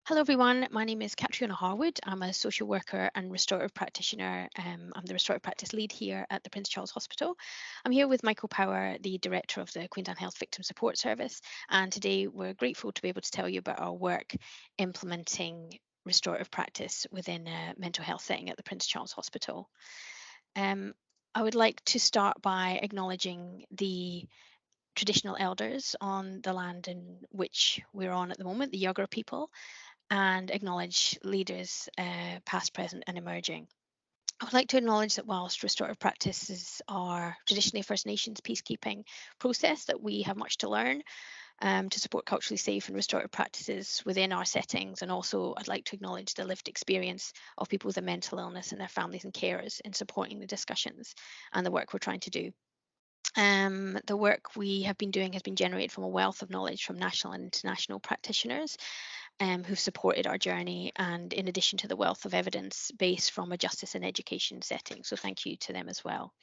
Hello everyone, my name is Catriona Harwood. I'm a social worker and restorative practitioner. I'm the restorative practice lead here at the Prince Charles Hospital. I'm here with Michael Power, the director of the Queensland Health Victim Support Service, and today we're grateful to be able to tell you about our work implementing restorative practice within a mental health setting at the Prince Charles Hospital. I would like to start by acknowledging the traditional elders on the land in which we're on at the moment, the Yugara people, and acknowledge leaders past, present and emerging. I would like to acknowledge that whilst restorative practices are traditionally a First Nations peacekeeping process, that we have much to learn to support culturally safe and restorative practices within our settings. And also I'd like to acknowledge the lived experience of people with a mental illness and their families and carers in supporting the discussions and the work we're trying to do. The work we have been doing has been generated from a wealth of knowledge from national and international practitioners who've supported our journey, and in addition to the wealth of evidence base from a justice and education setting. So thank you to them as well.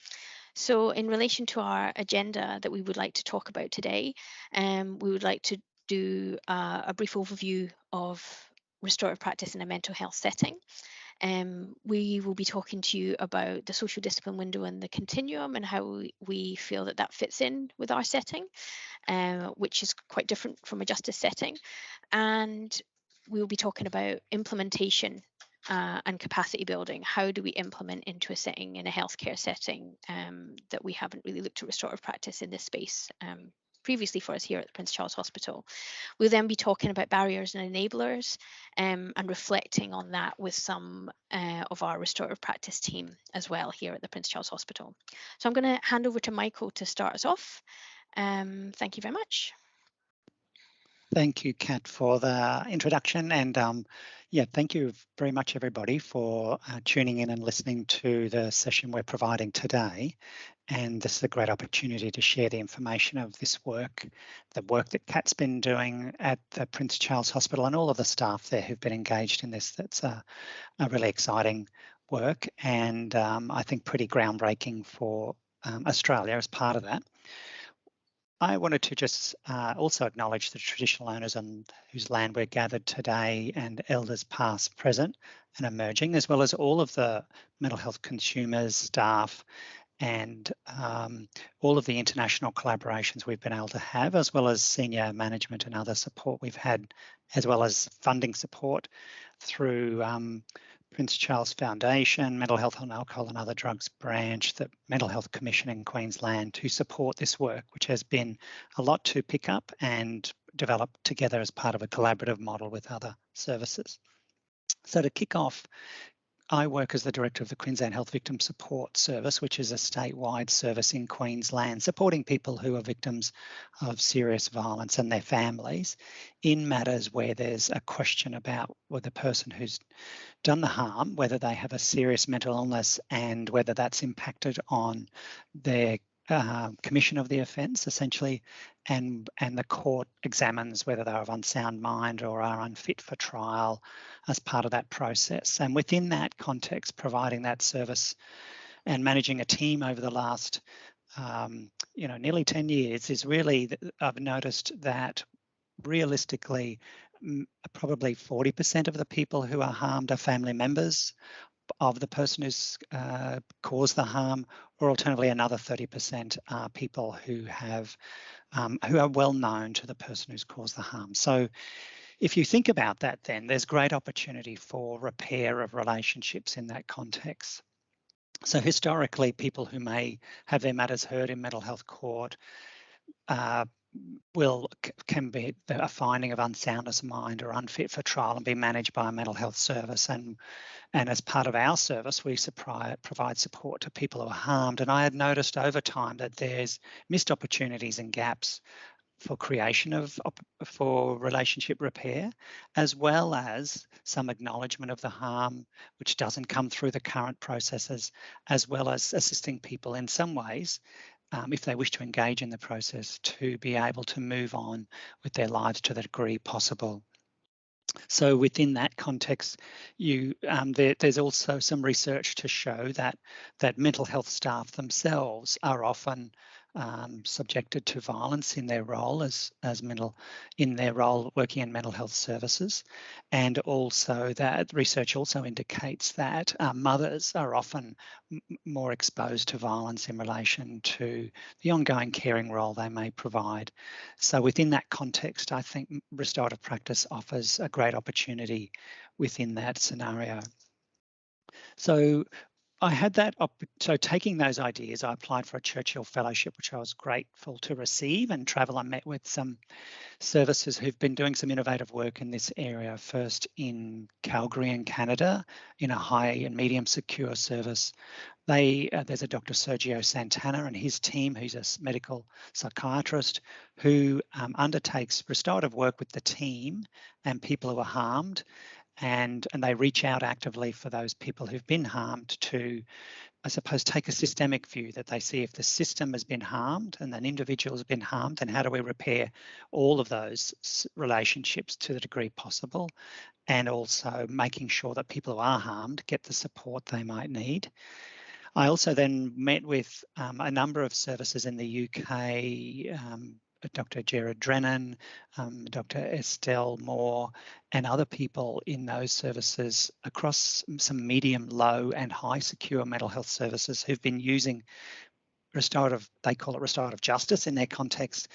So in relation to our agenda that we would like to talk about today, we would like to do a brief overview of restorative practice in a mental health setting. We will be talking to you about the social discipline window and the continuum and how we feel that that fits in with our setting, which is quite different from a justice setting. And we will be talking about implementation and capacity building. How do we implement into a setting, in a healthcare setting, that we haven't really looked at restorative practice in this space previously for us here at the Prince Charles Hospital. We'll then be talking about barriers and enablers and reflecting on that with some of our restorative practice team as well here at the Prince Charles Hospital. So I'm going to hand over to Michael to start us off. Thank you very much. Thank you, Kat, for the introduction. And thank you very much, everybody, for tuning in and listening to the session we're providing today. And this is a great opportunity to share the information of this work, the work that Kat's been doing at the Prince Charles Hospital and all of the staff there who've been engaged in this. That's a really exciting work and I think pretty groundbreaking for Australia as part of that. I wanted to just also acknowledge the traditional owners on whose land we're gathered today and elders past, present and emerging, as well as all of the mental health consumers, staff and all of the international collaborations we've been able to have, as well as senior management and other support we've had, as well as funding support through Prince Charles Foundation, Mental Health and Alcohol and Other Drugs branch, the Mental Health Commission in Queensland to support this work, which has been a lot to pick up and develop together as part of a collaborative model with other services. So to kick off, I work as the director of the Queensland Health Victim Support Service, which is a statewide service in Queensland, supporting people who are victims of serious violence and their families in matters where there's a question about whether the person who's done the harm, whether they have a serious mental illness and whether that's impacted on their commission of the offence, essentially, and the court examines whether they're of unsound mind or are unfit for trial as part of that process. And within that context, providing that service and managing a team over the last, nearly 10 years is really, I've noticed that realistically, probably 40% of the people who are harmed are family members of the person who's caused the harm, or alternatively another 30% are people who are well known to the person who's caused the harm. So if you think about that, then there's great opportunity for repair of relationships in that context. So historically, people who may have their matters heard in mental health court can be a finding of unsoundness of mind or unfit for trial and be managed by a mental health service. And as part of our service, we provide support to people who are harmed. And I had noticed over time that there's missed opportunities and gaps for creation for relationship repair, as well as some acknowledgement of the harm, which doesn't come through the current processes, as well as assisting people in some ways, if they wish to engage in the process, to be able to move on with their lives to the degree possible. So within that context, there's also some research to show that mental health staff themselves are often subjected to violence in their role working in mental health services, and also that research also indicates that mothers are often more exposed to violence in relation to the ongoing caring role they may provide. So within that context, I think restorative practice offers a great opportunity within that scenario. So I had that, so taking those ideas, I applied for a Churchill Fellowship, which I was grateful to receive and travel. I met with some services who've been doing some innovative work in this area, first in Calgary in Canada, in a high and medium secure service. There's a Dr. Sergio Santana and his team, who's a medical psychiatrist, who undertakes restorative work with the team and people who are harmed. And they reach out actively for those people who've been harmed to, I suppose, take a systemic view, that they see if the system has been harmed and an individual has been harmed, then how do we repair all of those relationships to the degree possible, and also making sure that people who are harmed get the support they might need. I also then met with a number of services in the UK, Dr. Gerard Drennan, Dr. Estelle Moore, and other people in those services across some medium, low and high secure mental health services who've been using they call it restorative justice in their context,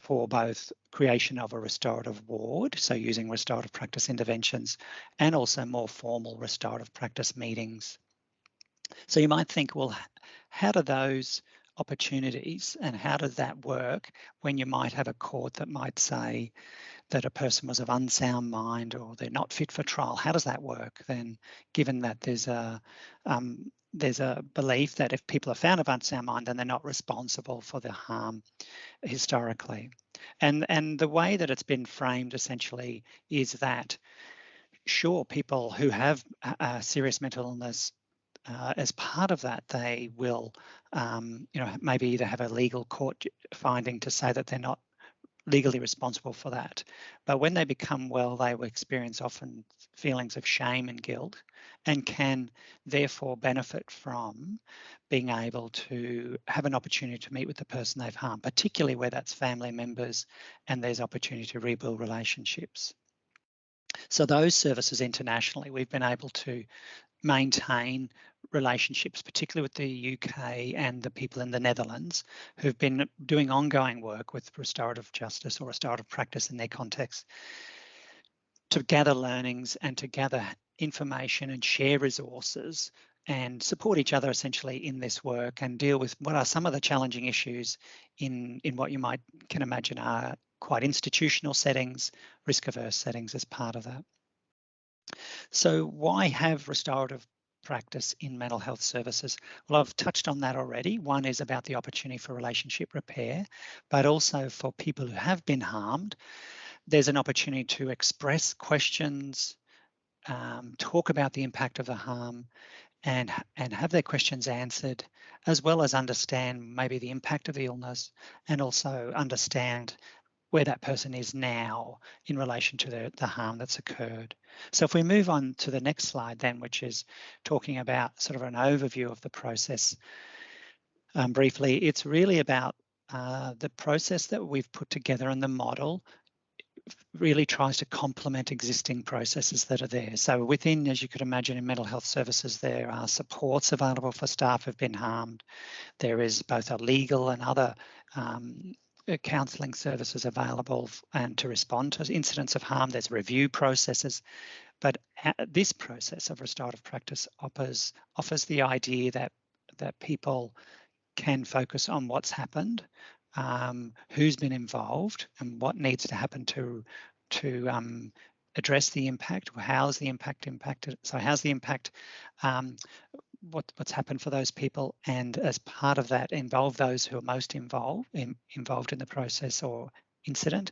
for both creation of a restorative ward, so using restorative practice interventions, and also more formal restorative practice meetings. So you might think, well, how do those opportunities and how does that work when you might have a court that might say that a person was of unsound mind or they're not fit for trial? How does that work then, given that there's a belief that if people are found of unsound mind, then they're not responsible for the harm historically? And the way that it's been framed essentially is that, sure, people who have a serious mental illness, as part of that, they will, maybe either have a legal court finding to say that they're not legally responsible for that. But when they become well, they will experience often feelings of shame and guilt, and can therefore benefit from being able to have an opportunity to meet with the person they've harmed, particularly where that's family members and there's opportunity to rebuild relationships. So those services internationally, we've been able to maintain relationships, particularly with the UK and the people in the Netherlands, who've been doing ongoing work with restorative justice or restorative practice in their context, to gather learnings and to gather information and share resources and support each other essentially in this work, and deal with what are some of the challenging issues in what you can imagine are quite institutional settings, risk-averse settings as part of that. So why have restorative practice in mental health services? Well, I've touched on that already. One is about the opportunity for relationship repair, but also for people who have been harmed, there's an opportunity to express questions, talk about the impact of the harm, and have their questions answered, as well as understand maybe the impact of the illness, and also understand where that person is now in relation to the harm that's occurred. So if we move on to the next slide then, which is talking about sort of an overview of the process, briefly, it's really about the process that we've put together, and the model really tries to complement existing processes that are there. So within, as you could imagine, in mental health services, there are supports available for staff who've been harmed. There is both a legal and other counselling services available and to respond to incidents of harm. There's review processes, but this process of restorative practice offers the idea that people can focus on what's happened, who's been involved, and what needs to happen to address the impact. How's the impact impacted? So how's the impact? What's happened for those people, and as part of that, involve those who are most involved in the process or incident,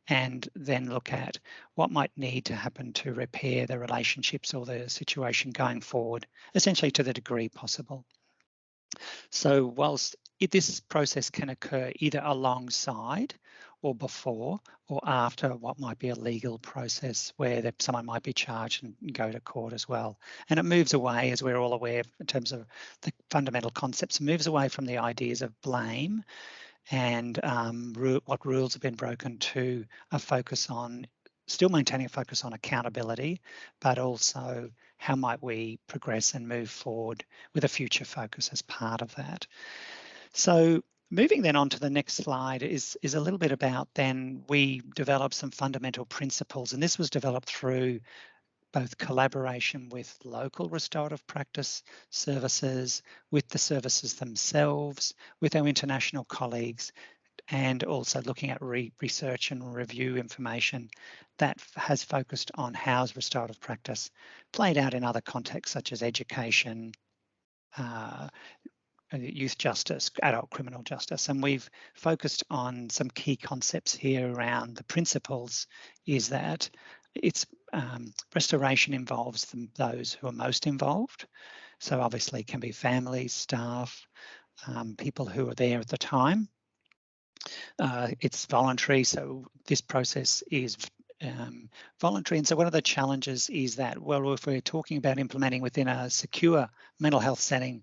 and then look at what might need to happen to repair the relationships or the situation going forward, essentially to the degree possible. So whilst this process can occur either alongside or before or after what might be a legal process where someone might be charged and go to court as well. And it moves away, as we're all aware in terms of the fundamental concepts, moves away from the ideas of blame and what rules have been broken to a focus on, still maintaining a focus on accountability, but also how might we progress and move forward with a future focus as part of that. So moving then on to the next slide is a little bit about then we developed some fundamental principles, and this was developed through both collaboration with local restorative practice services, with the services themselves, with our international colleagues, and also looking at research and review information that has focused on how's restorative practice played out in other contexts such as education, youth justice, adult criminal justice. And we've focused on some key concepts here around the principles is that it's restoration involves those who are most involved. So obviously it can be families, staff, people who are there at the time. It's voluntary, so this process is voluntary. And so one of the challenges is that, well, if we're talking about implementing within a secure mental health setting,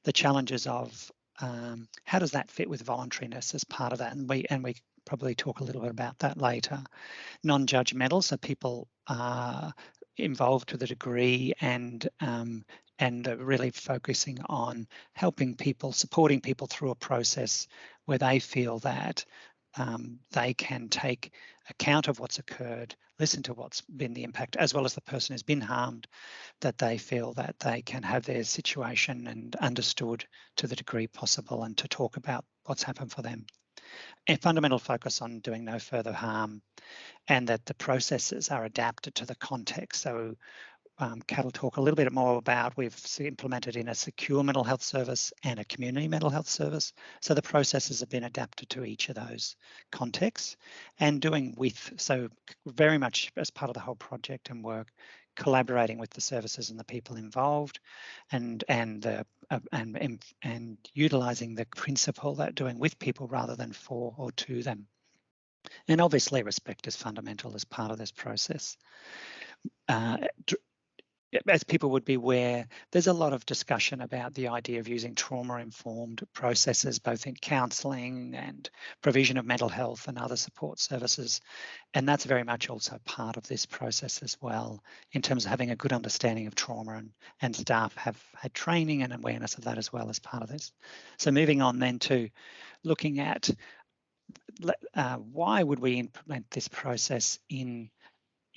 the challenges of how does that fit with voluntariness as part of that, and we probably talk a little bit about that later. Non-judgmental, so people are involved to the degree and really focusing on helping people, supporting people through a process where they feel that they can take account of what's occurred, listen to what's been the impact, as well as the person who's been harmed, that they feel that they can have their situation and understood to the degree possible and to talk about what's happened for them. A fundamental focus on doing no further harm, and that the processes are adapted to the context. So Kat will talk a little bit more about, we've implemented in a secure mental health service and a community mental health service. So the processes have been adapted to each of those contexts and doing with, so very much as part of the whole project and work, collaborating with the services and the people involved and utilizing the principle that doing with people rather than for or to them. And obviously respect is fundamental as part of this process. As people would be aware, there's a lot of discussion about the idea of using trauma-informed processes, both in counselling and provision of mental health and other support services. And that's very much also part of this process as well, in terms of having a good understanding of trauma, and staff have had training and awareness of that as well as part of this. So moving on then to looking at why would we implement this process in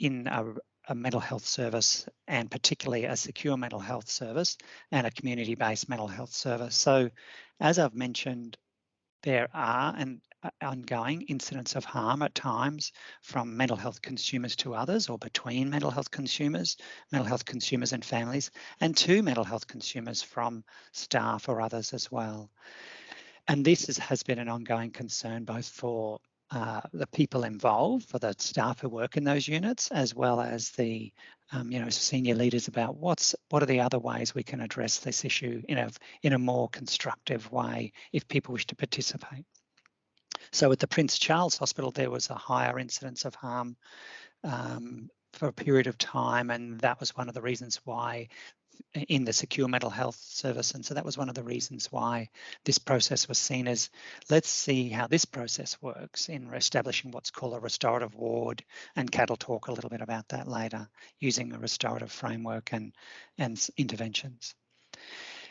a mental health service, and particularly a secure mental health service and a community-based mental health service. So as I've mentioned, there are an ongoing incidents of harm at times from mental health consumers to others, or between mental health consumers and families, and to mental health consumers from staff or others as well. And this has been an ongoing concern both for the people involved, for the staff who work in those units, as well as the senior leaders about what are the other ways we can address this issue in a more constructive way if people wish to participate. So at the Prince Charles Hospital, there was a higher incidence of harm for a period of time, and that was one of the reasons why in the secure mental health service. And so that was one of the reasons why this process was seen as, let's see how this process works in establishing what's called a restorative ward. And Kat will talk a little bit about that later, using a restorative framework and interventions.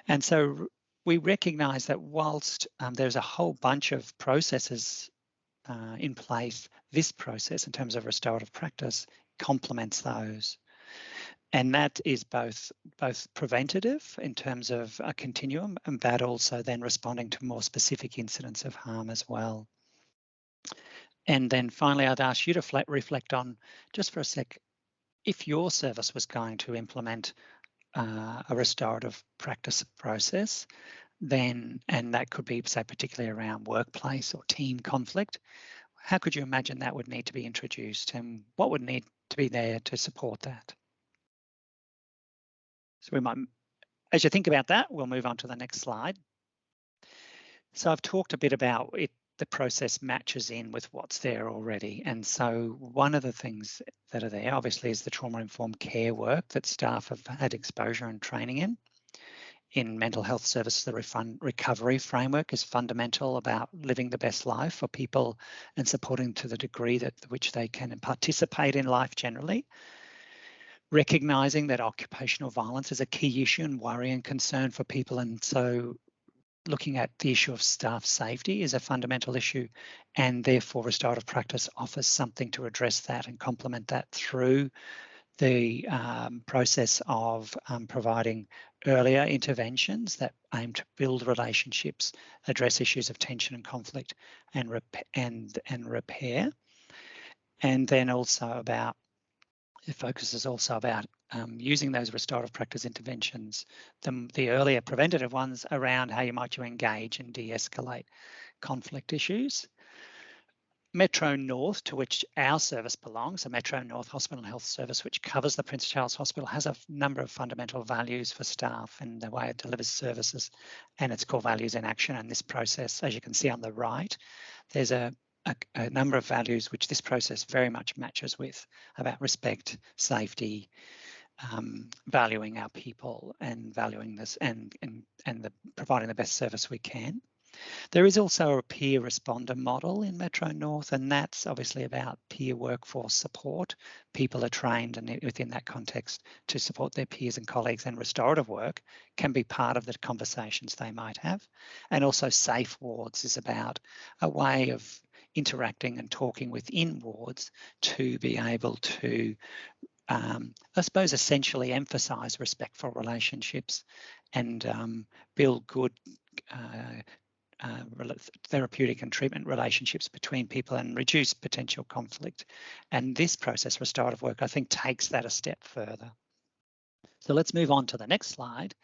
And so we recognise that whilst there's a whole bunch of processes in place, this process in terms of restorative practice complements those. And that is both preventative in terms of a continuum, but also then responding to more specific incidents of harm as well. And then finally, I'd ask you to reflect on, just for a sec, if your service was going to implement a restorative practice process, then, and that could be, say, particularly around workplace or team conflict, how could you imagine that would need to be introduced, and what would need to be there to support that? So we might, as you think about that, we'll move on to the next slide. So I've talked a bit about it. The process matches in with what's there already. And so one of the things that are there, obviously, is the trauma-informed care work that staff have had exposure and training in. In mental health services, the recovery framework is fundamental about living the best life for people and supporting to the degree that which they can participate in life generally. Recognising that occupational violence is a key issue and worry and concern for people, and so looking at the issue of staff safety is a fundamental issue, and therefore restorative practice offers something to address that and complement that through the process of providing earlier interventions that aim to build relationships, address issues of tension and conflict, and repair. And then also about, it focuses also about using those restorative practice interventions, the earlier preventative ones, around how you might engage and de-escalate conflict issues. Metro North, to which our service belongs, so Metro North Hospital and Health Service, which covers the Prince Charles Hospital, has a number of fundamental values for staff and the way it delivers services and its core values in action. And this process, as you can see on the right, there's a number of values which this process very much matches with, about respect, safety, valuing our people, and valuing this and providing the best service we can. There is also a peer responder model in Metro North, and that's obviously about peer workforce support. People are trained, and within that context, to support their peers and colleagues, and restorative work can be part of the conversations they might have. And also safe wards is about a way of interacting and talking within wards to be able to, I suppose, essentially emphasise respectful relationships and build good therapeutic and treatment relationships between people and reduce potential conflict. And this process, restorative work, I think takes that a step further. So let's move on to the next slide,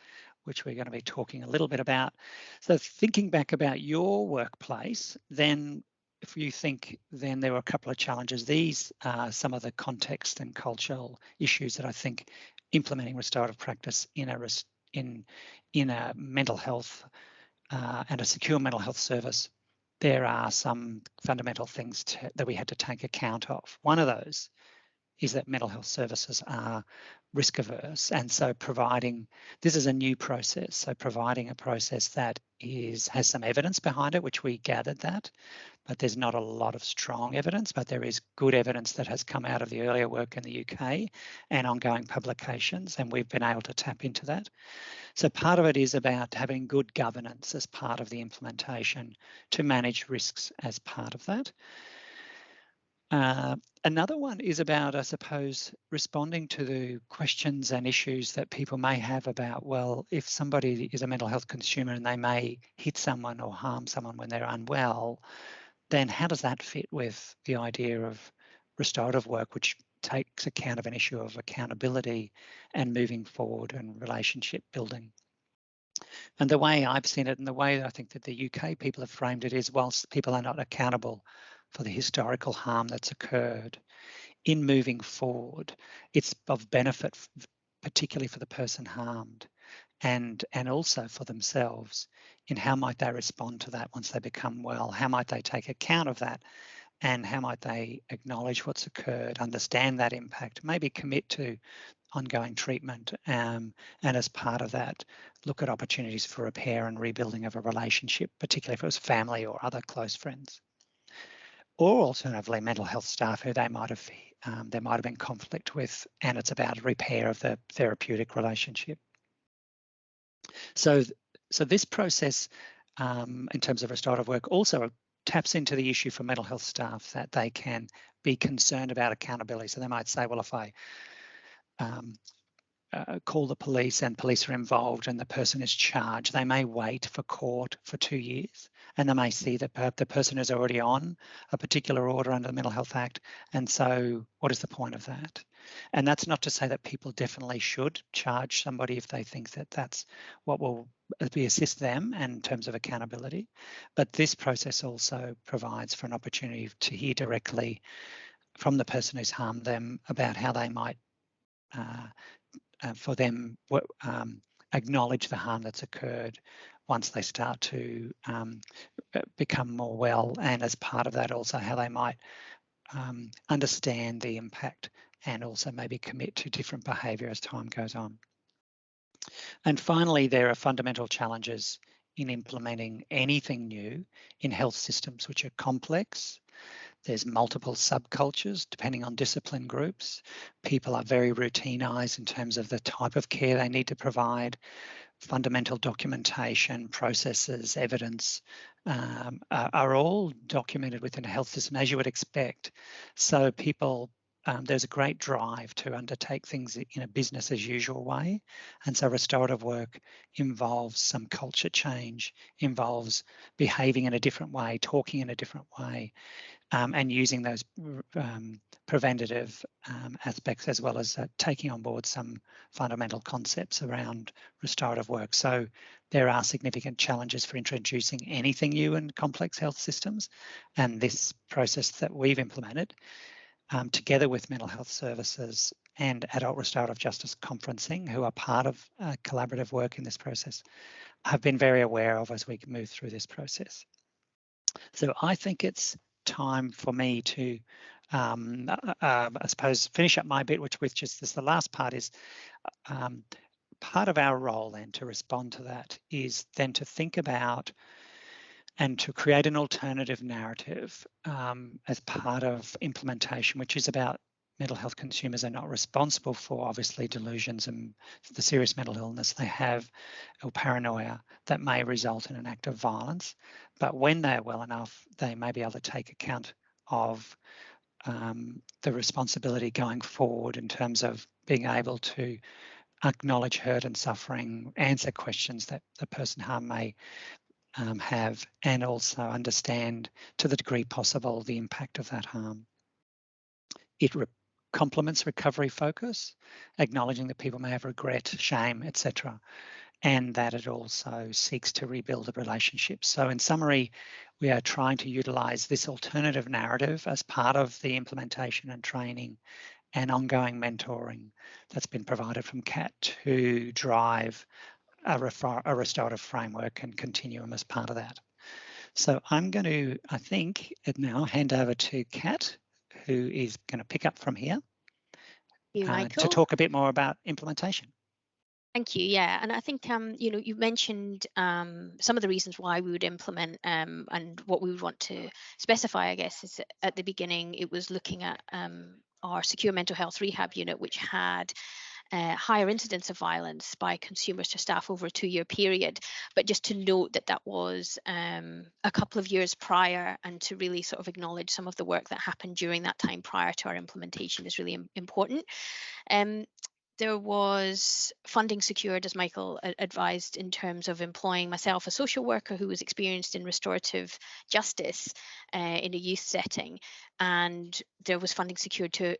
which we're going to be talking a little bit about. So thinking back about your workplace, then if you think, then there were a couple of challenges. These are some of the context and cultural issues that I think implementing restorative practice in a mental health and a secure mental health service, there are some fundamental things that we had to take account of. One of those is that mental health services are risk averse, and so this is a new process, so providing a process that has some evidence behind it, which we gathered that, but there's not a lot of strong evidence, but there is good evidence that has come out of the earlier work in the UK and ongoing publications, and we've been able to tap into that. So part of it is about having good governance as part of the implementation to manage risks as part of that. Another one is about, I suppose, responding to the questions and issues that people may have about, well, if somebody is a mental health consumer and they may hit someone or harm someone when they're unwell, then how does that fit with the idea of restorative work, which takes account of an issue of accountability and moving forward and relationship building? And the way I've seen it, and the way I think that the UK people have framed it, is whilst people are not accountable for the historical harm that's occurred, in moving forward, it's of benefit, particularly for the person harmed, and also for themselves, in how might they respond to that once they become well, how might they take account of that, and how might they acknowledge what's occurred, understand that impact, maybe commit to ongoing treatment, and as part of that, look at opportunities for repair and rebuilding of a relationship, particularly if it was family or other close friends. Or alternatively, mental health staff who there might have been conflict with, and it's about repair of the therapeutic relationship. So this process, in terms of restorative work, also taps into the issue for mental health staff that they can be concerned about accountability. So they might say, well, if I call the police and police are involved and the person is charged, they may wait for court for 2 years, and they may see that the person is already on a particular order under the Mental Health Act, and so what is the point of that? And that's not to say that people definitely should charge somebody if they think that that's what will assist them in terms of accountability, but this process also provides for an opportunity to hear directly from the person who's harmed them about how they might for them acknowledge the harm that's occurred, once they start to become more well, and as part of that also how they might understand the impact and also maybe commit to different behaviour as time goes on. And finally, there are fundamental challenges in implementing anything new in health systems which are complex. There's multiple subcultures depending on discipline groups. People are very routinized in terms of the type of care they need to provide. Fundamental documentation, processes, evidence are all documented within a health system as you would expect. So people, there's a great drive to undertake things in a business as usual way. And so restorative work involves some culture change, involves behaving in a different way, talking in a different way, and using those preventative aspects, as well as taking on board some fundamental concepts around restorative work. So there are significant challenges for introducing anything new in complex health systems. And this process that we've implemented, together with mental health services and adult restorative justice conferencing, who are part of collaborative work in this process, have been very aware of as we move through this process. So I think it's time for me to, I suppose, finish up my bit, which is the last part is part of our role then to respond to that is then to think about and to create an alternative narrative as part of implementation, which is about mental health consumers are not responsible for obviously delusions and the serious mental illness they have or paranoia that may result in an act of violence. But when they're well enough, they may be able to take account of the responsibility going forward in terms of being able to acknowledge hurt and suffering, answer questions that the person harmed may have, and also understand to the degree possible the impact of that harm. It complements recovery focus, acknowledging that people may have regret, shame, etc., and that it also seeks to rebuild a relationship. So in summary, we are trying to utilise this alternative narrative as part of the implementation and training and ongoing mentoring that's been provided from CAT to drive a restorative framework and continuum as part of that. So I'm going to, I think, now hand over to Kat, who is going to pick up from here to talk a bit more about implementation. Thank you. Yeah, and I think you mentioned some of the reasons why we would implement and what we would want to specify. I guess is at the beginning it was looking at our secure mental health rehab unit, which had higher incidence of violence by consumers to staff over a 2-year period. But just to note that that was a couple of years prior, and to really sort of acknowledge some of the work that happened during that time prior to our implementation is really important. There was funding secured, as Michael advised, in terms of employing myself, a social worker who was experienced in restorative justice in a youth setting. And there was funding secured to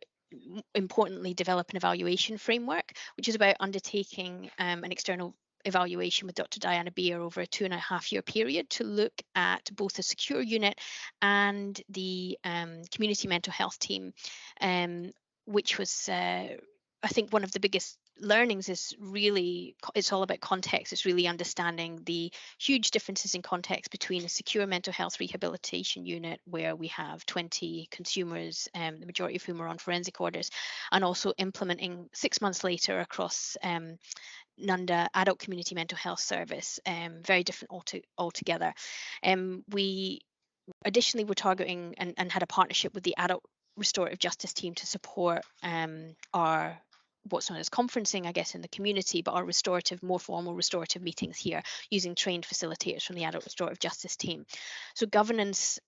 importantly develop an evaluation framework, which is about undertaking an external evaluation with Dr. Diana Beer over a 2.5-year period to look at both the secure unit and the community mental health team, which was I think one of the biggest learnings is really, it's all about context. It's really understanding the huge differences in context between a secure mental health rehabilitation unit where we have 20 consumers, the majority of whom are on forensic orders, and also implementing 6 months later across Nunda Adult Community Mental Health Service, very different altogether. We additionally were targeting and had a partnership with the Adult Restorative Justice team to support our what's known as conferencing, I guess, in the community, but our restorative, more formal restorative meetings here using trained facilitators from the Adult Restorative Justice team. So governance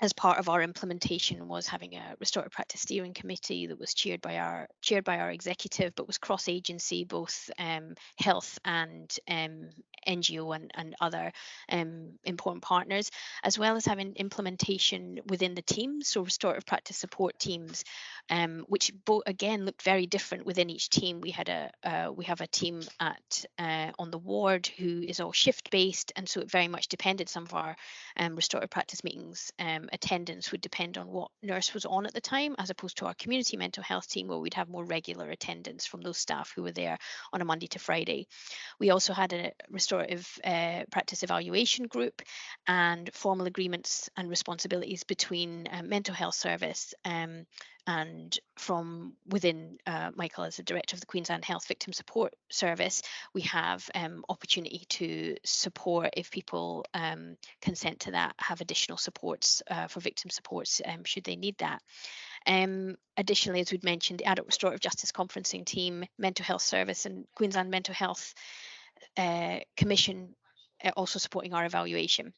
as part of our implementation was having a restorative practice steering committee that was chaired by our executive, but was cross-agency, both health and NGO and other important partners, as well as having implementation within the teams, so restorative practice support teams, which both again looked very different within each team. We have a team at on the ward who is all shift based, and so it very much depended. Some of our restorative practice meetings attendance would depend on what nurse was on at the time, as opposed to our community mental health team, where we'd have more regular attendance from those staff who were there on a Monday to Friday. We also had a restorative practice evaluation group and formal agreements and responsibilities between mental health service and from within Michael as the director of the Queensland Health Victim Support Service. We have opportunity to support, if people consent to that, have additional supports for victim supports should they need that. Additionally, as we'd mentioned, the Adult Restorative Justice Conferencing Team, Mental Health Service and Queensland Mental Health Commission also supporting our evaluation.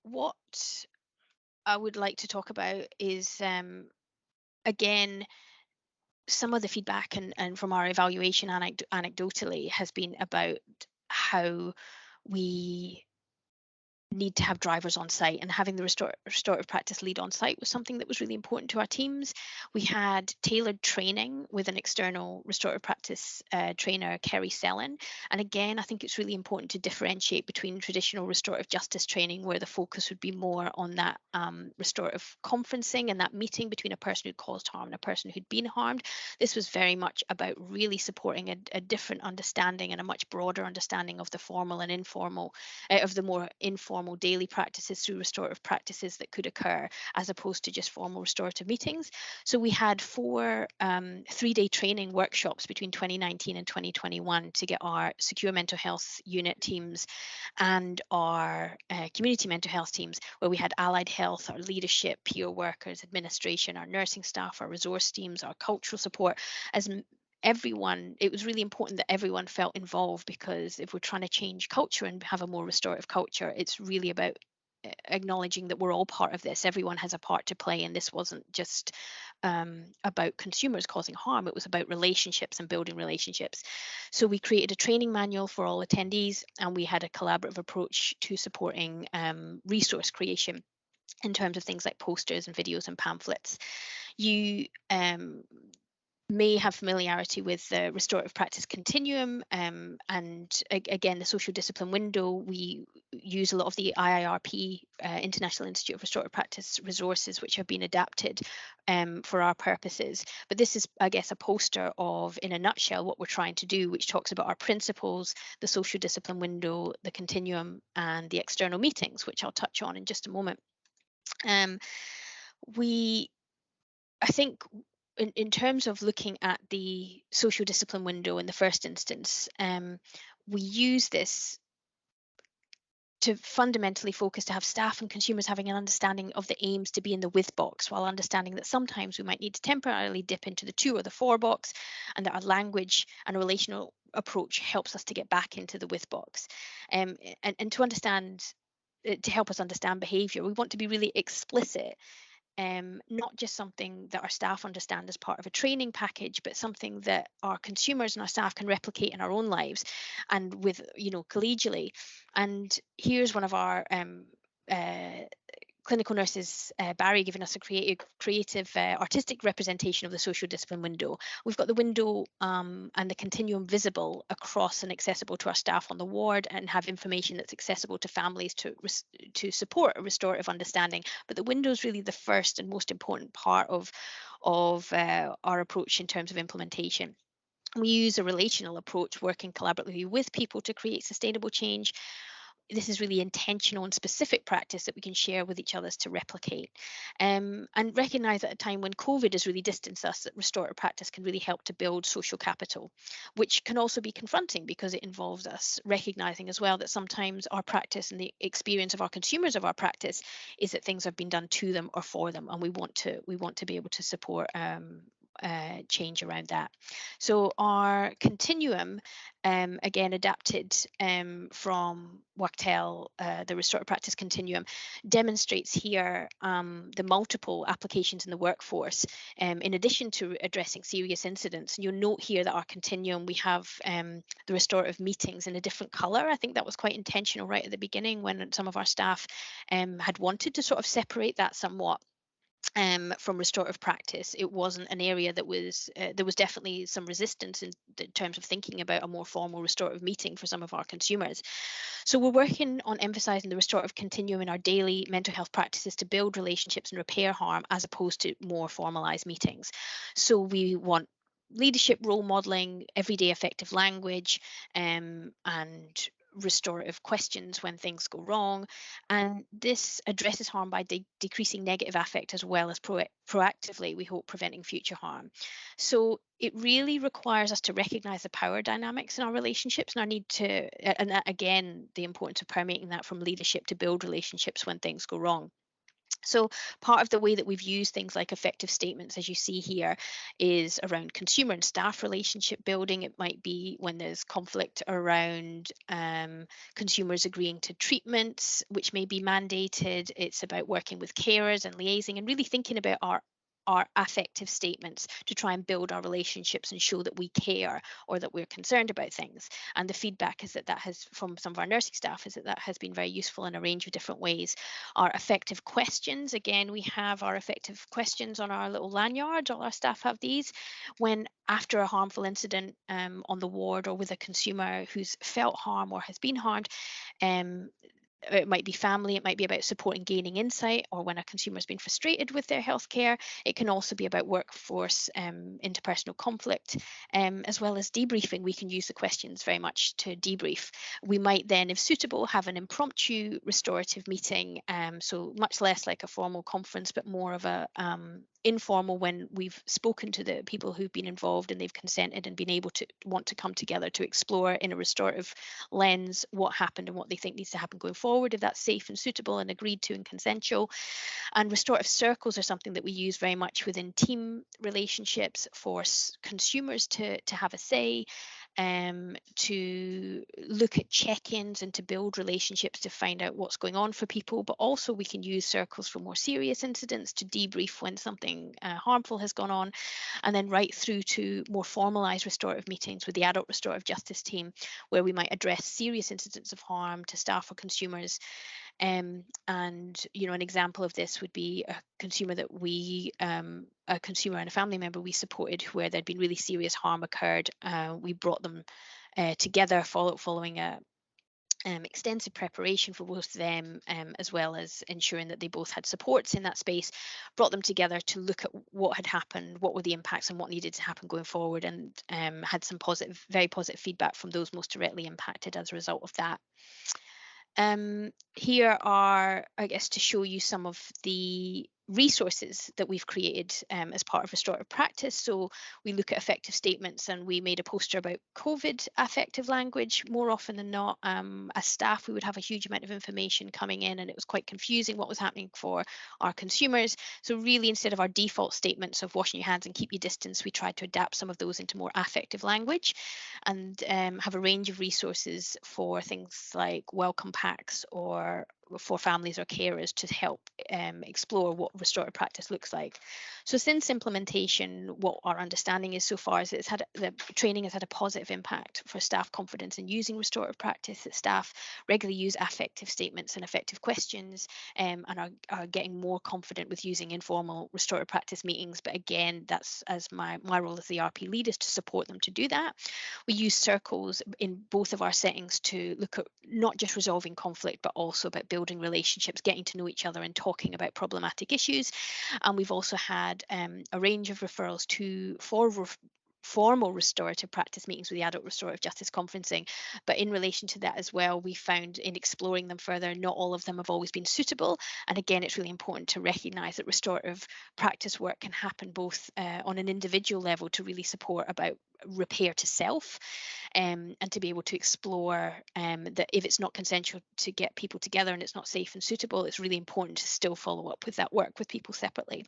What I would like to talk about is, again, some of the feedback and from our evaluation anecdotally has been about how we need to have drivers on site, and having the restorative practice lead on site was something that was really important to our teams. We had tailored training with an external restorative practice trainer, Kerry Sellin. And again, I think it's really important to differentiate between traditional restorative justice training, where the focus would be more on that restorative conferencing and that meeting between a person who'd caused harm and a person who'd been harmed. This was very much about really supporting a different understanding and a much broader understanding of the formal and informal, of the more informal daily practices through restorative practices that could occur, as opposed to just formal restorative meetings. So we had 4 3-day training workshops between 2019 and 2021 to get our secure mental health unit teams and our community mental health teams, where we had allied health, our leadership, peer workers, administration, our nursing staff, our resource teams, our cultural support, as everyone. It was really important that everyone felt involved, because if we're trying to change culture and have a more restorative culture, it's really about acknowledging that we're all part of this. Everyone has a part to play, and this wasn't just about consumers causing harm. It was about relationships and building relationships. So we created a training manual for all attendees, and we had a collaborative approach to supporting resource creation in terms of things like posters and videos and pamphlets. You may have familiarity with the restorative practice continuum, and again, the social discipline window. We use a lot of the IIRP, International Institute of Restorative Practice resources, which have been adapted for our purposes. But this is, I guess, a poster of, in a nutshell, what we're trying to do, which talks about our principles, the social discipline window, the continuum, and the external meetings, which I'll touch on in just a moment. I think in terms of looking at the social discipline window in the first instance, we use this to fundamentally focus to have staff and consumers having an understanding of the aims to be in the with box, while understanding that sometimes we might need to temporarily dip into the 2 or the 4 box, and that our language and relational approach helps us to get back into the with box. And to understand, to help us understand behavior, we want to be really explicit. Not just something that our staff understand as part of a training package, but something that our consumers and our staff can replicate in our own lives and with, collegially. And here's one of our clinical nurses, Barry, giving us a creative artistic representation of the social discipline window. We've got the window and the continuum visible across and accessible to our staff on the ward, and have information that's accessible to families to support a restorative understanding. But the window is really the first and most important part of our approach in terms of implementation. We use a relational approach, working collaboratively with people to create sustainable change. This is really intentional and specific practice that we can share with each other to replicate, and recognize at a time when COVID has really distanced us, that restorative practice can really help to build social capital, which can also be confronting, because it involves us recognizing as well that sometimes our practice and the experience of our consumers of our practice is that things have been done to them or for them, and we want to be able to support change around that. So our continuum, again adapted from Wachtel, the restorative practice continuum, demonstrates here the multiple applications in the workforce, in addition to addressing serious incidents. And you'll note here that our continuum, we have the restorative meetings in a different colour. I think that was quite intentional right at the beginning, when some of our staff had wanted to sort of separate that somewhat. from restorative practice. It wasn't an area that was, there was definitely some resistance in terms of thinking about a more formal restorative meeting for some of our consumers. So we're working on emphasising the restorative continuum in our daily mental health practices to build relationships and repair harm, as opposed to more formalised meetings. So we want leadership, role modelling, everyday effective language, and restorative questions when things go wrong. And this addresses harm by decreasing negative affect, as well as proactively, we hope, preventing future harm. So it really requires us to recognize the power dynamics in our relationships and our need to, and that, again, the importance of permeating that from leadership to build relationships when things go wrong. So, part of the way that we've used things like effective statements, as you see here, is around consumer and staff relationship building. It might be when there's conflict around consumers agreeing to treatments, which may be mandated. It's about working with carers and liaising and really thinking about our affective statements to try and build our relationships and show that we care or that we're concerned about things. And the feedback is that that has, from some of our nursing staff, is that that has been very useful in a range of different ways. Our effective questions, again, we have our effective questions on our little lanyard. All our staff have these. When after a harmful incident on the ward or with a consumer who's felt harm or has been harmed, um, it might be family, it might be about support and gaining insight, or when a consumer has been frustrated with their healthcare. It can also be about workforce interpersonal conflict, as well as debriefing. We can use the questions very much to debrief. We might then, if suitable, have an impromptu restorative meeting, so much less like a formal conference, but more of a informal, when we've spoken to the people who've been involved and they've consented and been able to want to come together to explore in a restorative lens what happened and what they think needs to happen going forward, if that's safe and suitable and agreed to and consensual. And restorative circles are something that we use very much within team relationships for consumers to have a say, to look at check-ins and to build relationships to find out what's going on for people. But also we can use circles for more serious incidents to debrief when something harmful has gone on, and then right through to more formalized restorative meetings with the adult restorative justice team, where we might address serious incidents of harm to staff or consumers. And an example of this would be a consumer that a consumer and a family member we supported, where there'd been really serious harm occurred. We brought them together following a extensive preparation for both of them, as well as ensuring that they both had supports in that space. Brought them together to look at what had happened, what were the impacts, and what needed to happen going forward, and had some very positive feedback from those most directly impacted as a result of that. Here are, I guess, to show you some of the resources that we've created as part of restorative practice. So we look at effective statements, and we made a poster about COVID affective language. More often than not, as staff, we would have a huge amount of information coming in, and it was quite confusing what was happening for our consumers. So really, instead of our default statements of washing your hands and keep your distance, we tried to adapt some of those into more affective language, and have a range of resources for things like welcome packs, or for families or carers to help explore what restorative practice looks like. So since implementation, what our understanding is so far is that the training has had a positive impact for staff confidence in using restorative practice, that staff regularly use affective statements and effective questions, and are getting more confident with using informal restorative practice meetings. But again, that's, as my role as the RP lead, is to support them to do that. We use circles in both of our settings to look at not just resolving conflict, but also about building relationships, getting to know each other, and talking about problematic issues. And we've also had a range of referrals for formal restorative practice meetings with the adult restorative justice conferencing. But in relation to that as well, we found in exploring them further, not all of them have always been suitable. And again, it's really important to recognise that restorative practice work can happen both on an individual level to really support about repair to self, and to be able to explore that if it's not consensual to get people together and it's not safe and suitable, it's really important to still follow up with that work with people separately.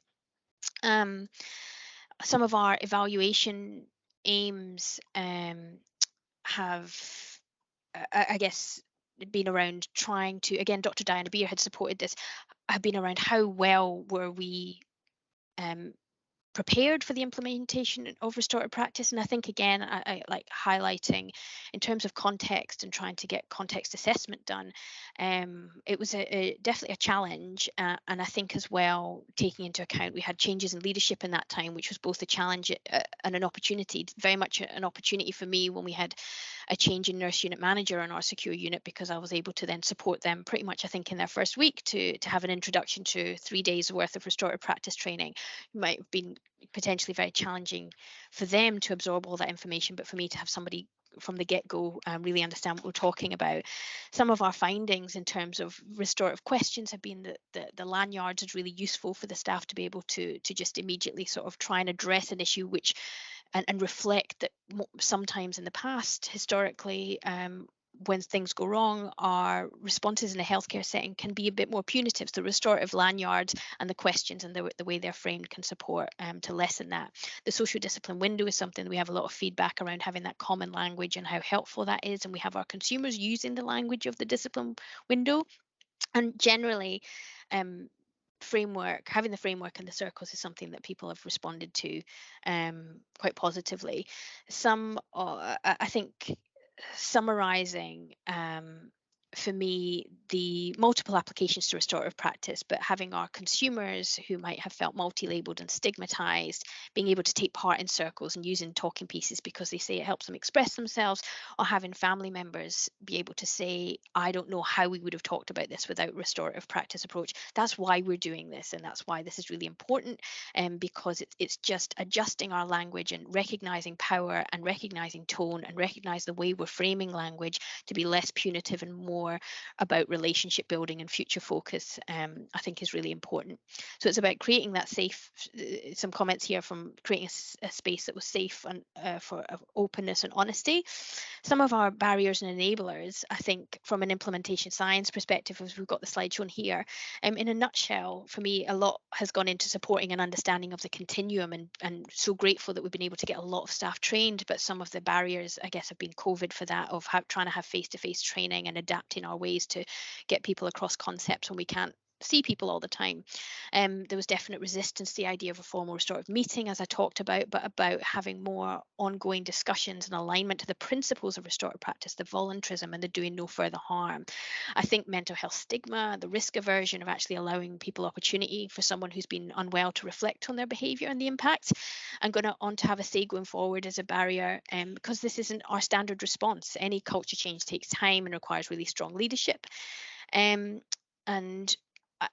Some of our evaluation aims have, I guess, been around trying to, again, Dr. Diana Beer had supported this, have been around how well were we prepared for the implementation of restorative practice. And I think, again, I like highlighting in terms of context and trying to get context assessment done. It was definitely a challenge, and I think as well, taking into account we had changes in leadership in that time, which was both a challenge and an opportunity. Very much an opportunity for me when we had a change in nurse unit manager on our secure unit, because I was able to then support them pretty much, I think, in their first week to have an introduction to 3 days worth of restorative practice training. It might have been potentially very challenging for them to absorb all that information, but for me to have somebody from the get-go really understand what we're talking about. Some of our findings in terms of restorative questions have been that the lanyards is really useful for the staff to be able to just immediately sort of try and address an issue, which and reflect that sometimes in the past, historically, when things go wrong, our responses in a healthcare setting can be a bit more punitive. So restorative lanyards and the questions and the way they're framed can support to lessen that. The social discipline window is something we have a lot of feedback around, having that common language and how helpful that is. And we have our consumers using the language of the discipline window. And generally, um, having the framework and the circles is something that people have responded to quite positively. I think, summarizing, for me, the multiple applications to restorative practice, but having our consumers who might have felt multi-labeled and stigmatized being able to take part in circles and using talking pieces because they say it helps them express themselves, or having family members be able to say, I don't know how we would have talked about this without restorative practice approach. That's why we're doing this, and that's why this is really important, because it's just adjusting our language and recognizing power and recognizing tone and recognize the way we're framing language to be less punitive and more about relationship building and future focus, I think is really important. So it's about creating that safe, some comments here from creating a space that was safe and for openness and honesty. Some of our barriers and enablers, I think, from an implementation science perspective, as we've got the slide shown here, in a nutshell, for me, a lot has gone into supporting an understanding of the continuum, and so grateful that we've been able to get a lot of staff trained. But some of the barriers, I guess, have been COVID for that, of trying to have face-to-face training and adapting our ways to get people across concepts when we can't see people all the time. There was definite resistance to the idea of a formal restorative meeting, as I talked about, but about having more ongoing discussions and alignment to the principles of restorative practice, the voluntarism and the doing no further harm. I think mental health stigma, the risk aversion of actually allowing people opportunity for someone who's been unwell to reflect on their behaviour and the impact. I'm going to have a say going forward as a barrier, because this isn't our standard response. Any culture change takes time and requires really strong leadership. And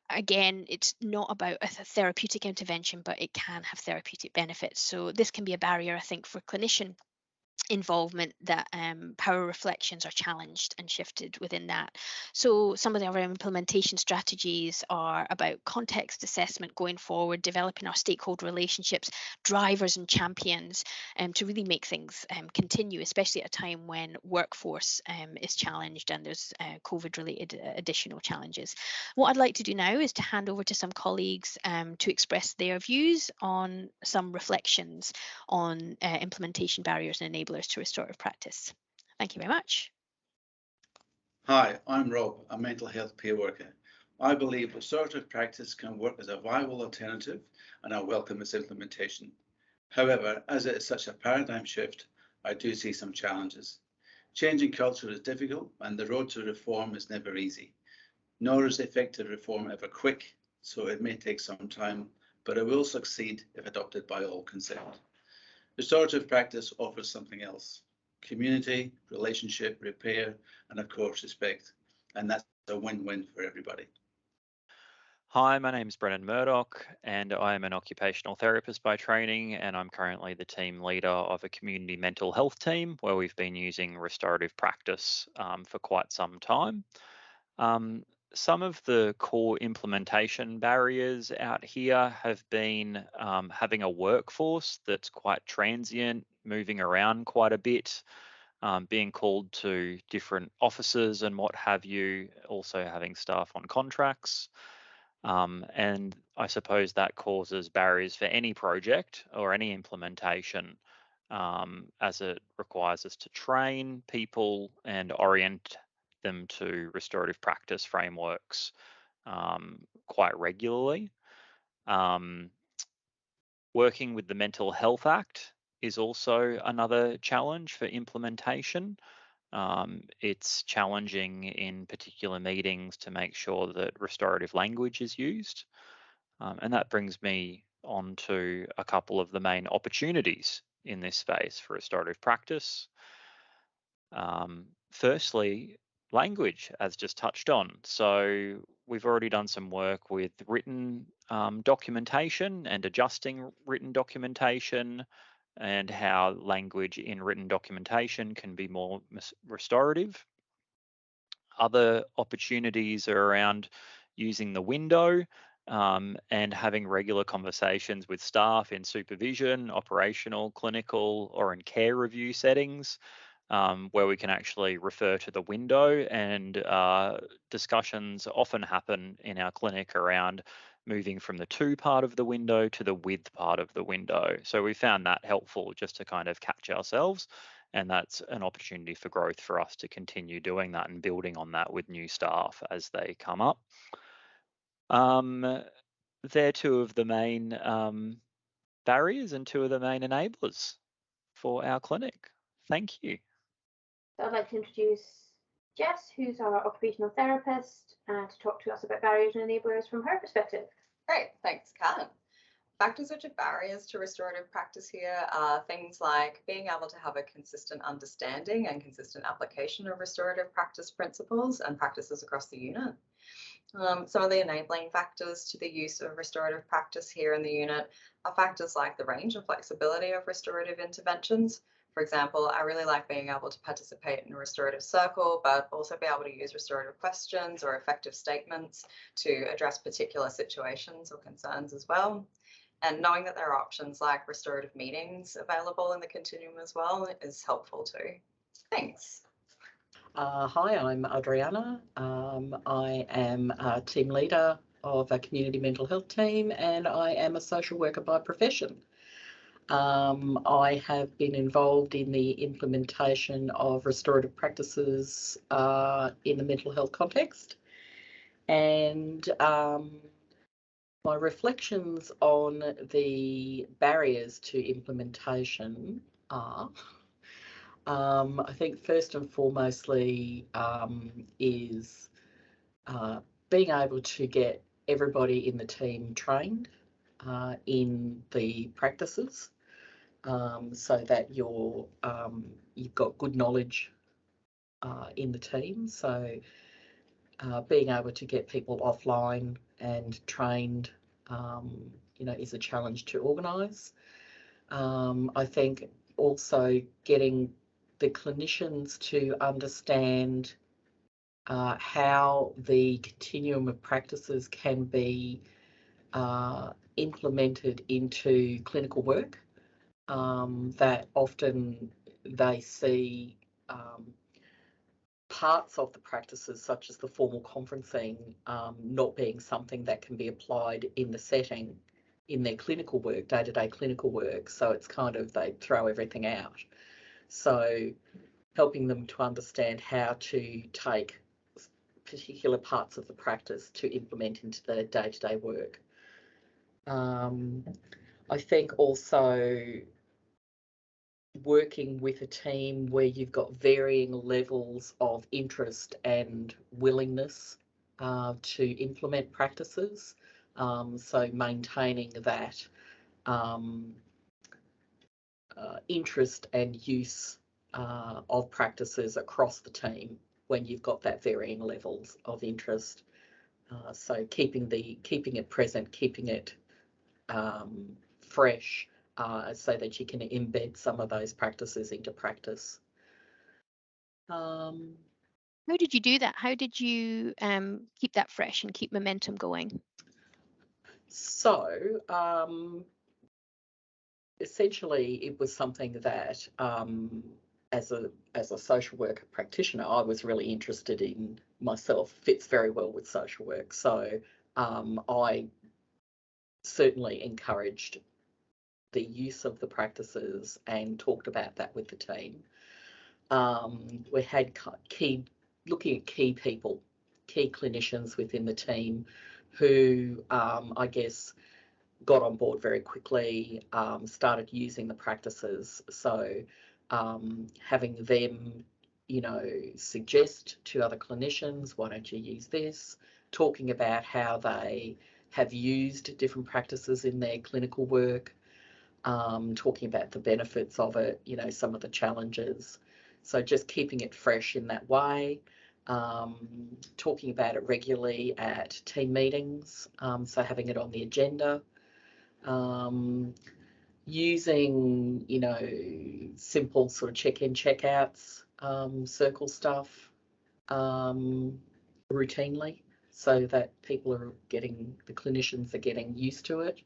again, it's not about a therapeutic intervention, but it can have therapeutic benefits. So this can be a barrier, I think, for clinician involvement, that power reflections are challenged and shifted within that. So some of our implementation strategies are about context assessment going forward, developing our stakeholder relationships, drivers and champions, to really make things continue, especially at a time when workforce is challenged and there's COVID related additional challenges. What I'd like to do now is to hand over to some colleagues to express their views on some reflections on implementation barriers and enablers to restorative practice. Thank you very much. Hi, I'm Rob, a mental health peer worker. I believe restorative practice can work as a viable alternative, and I welcome its implementation. However, as it is such a paradigm shift, I do see some challenges. Changing culture is difficult, and the road to reform is never easy. Nor is effective reform ever quick, so it may take some time, but it will succeed if adopted by all concerned. Restorative practice offers something else: community, relationship, repair, and of course respect. And that's a win-win for everybody. Hi, my name is Brennan Murdoch, and I am an occupational therapist by training, and I'm currently the team leader of a community mental health team where we've been using restorative practice for quite some time. Some of the core implementation barriers out here have been having a workforce that's quite transient, moving around quite a bit, being called to different offices and what have you, also having staff on contracts. And I suppose that causes barriers for any project or any implementation, as it requires us to train people and orient them to restorative practice frameworks quite regularly. Um, Working with the Mental Health Act is also another challenge for implementation. It's challenging in particular meetings to make sure that restorative language is used. And that brings me on to a couple of the main opportunities in this space for restorative practice. Firstly, language, as just touched on. So we've already done some work with written documentation and adjusting written documentation, and how language in written documentation can be more restorative. Other opportunities are around using the window and having regular conversations with staff in supervision, operational, clinical, or in care review settings, where we can actually refer to the window, and discussions often happen in our clinic around moving from the to part of the window to the with part of the window. So we found that helpful just to kind of catch ourselves, and that's an opportunity for growth for us to continue doing that and building on that with new staff as they come up. They're two of the main barriers and two of the main enablers for our clinic. Thank you. So I'd like to introduce Jess, who's our occupational therapist, to talk to us about barriers and enablers from her perspective. Great, thanks, Kat. Factors which are barriers to restorative practice here are things like being able to have a consistent understanding and consistent application of restorative practice principles and practices across the unit. Some of the enabling factors to the use of restorative practice here in the unit are factors like the range and flexibility of restorative interventions. For example, I really like being able to participate in a restorative circle, but also be able to use restorative questions or effective statements to address particular situations or concerns as well. And knowing that there are options like restorative meetings available in the continuum as well is helpful too. Thanks. Hi, I'm Adriana. I am a team leader of a community mental health team, and I am a social worker by profession. I have been involved in the implementation of restorative practices in the mental health context, and my reflections on the barriers to implementation are, I think first and foremostly is being able to get everybody in the team trained in the practices, so that you've got good knowledge in the team. So being able to get people offline and trained, is a challenge to organise. I think also getting the clinicians to understand how the continuum of practices can be implemented into clinical work, that often they see parts of the practices, such as the formal conferencing, not being something that can be applied in the setting in their clinical work, day-to-day clinical work. So it's kind of, they throw everything out. So helping them to understand how to take particular parts of the practice to implement into the day-to-day work. I think also working with a team where you've got varying levels of interest and willingness to implement practices. So maintaining that interest and use of practices across the team when you've got that varying levels of interest. So keeping it present, keeping it fresh, so that you can embed some of those practices into practice. How did you do that? How did you keep that fresh and keep momentum going? So essentially, it was something that as a social worker practitioner, I was really interested in myself. Fits very well with social work. So I certainly encouraged the use of the practices and talked about that with the team. We had looking at key people, key clinicians within the team who I guess got on board very quickly, started using the practices. So having them, suggest to other clinicians, why don't you use this? Talking about how they have used different practices in their clinical work, talking about the benefits of it, some of the challenges. So just keeping it fresh in that way, talking about it regularly at team meetings, so having it on the agenda, using, simple sort of check-in, check-outs, circle stuff routinely, so that the clinicians are getting used to it.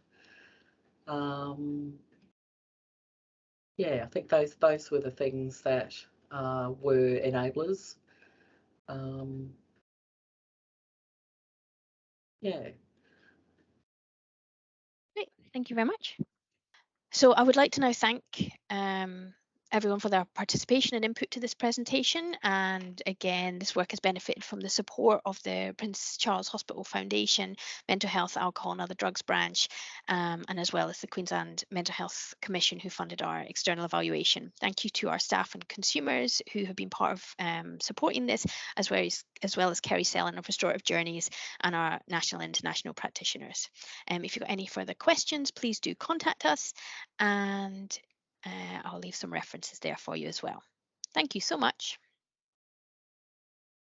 Yeah, I think those were the things that were enablers. Yeah. Great, thank you very much. So I would like to now thank everyone for their participation and input to this presentation. And again, this work has benefited from the support of the Prince Charles Hospital Foundation, Mental Health, Alcohol and Other Drugs branch, and as well as the Queensland Mental Health Commission, who funded our external evaluation. Thank you to our staff and consumers who have been part of supporting this, as well as Kerry Selling of Restorative Journeys and our national and international practitioners. If you've got any further questions, please do contact us, and I'll leave some references there for you as well. Thank you so much.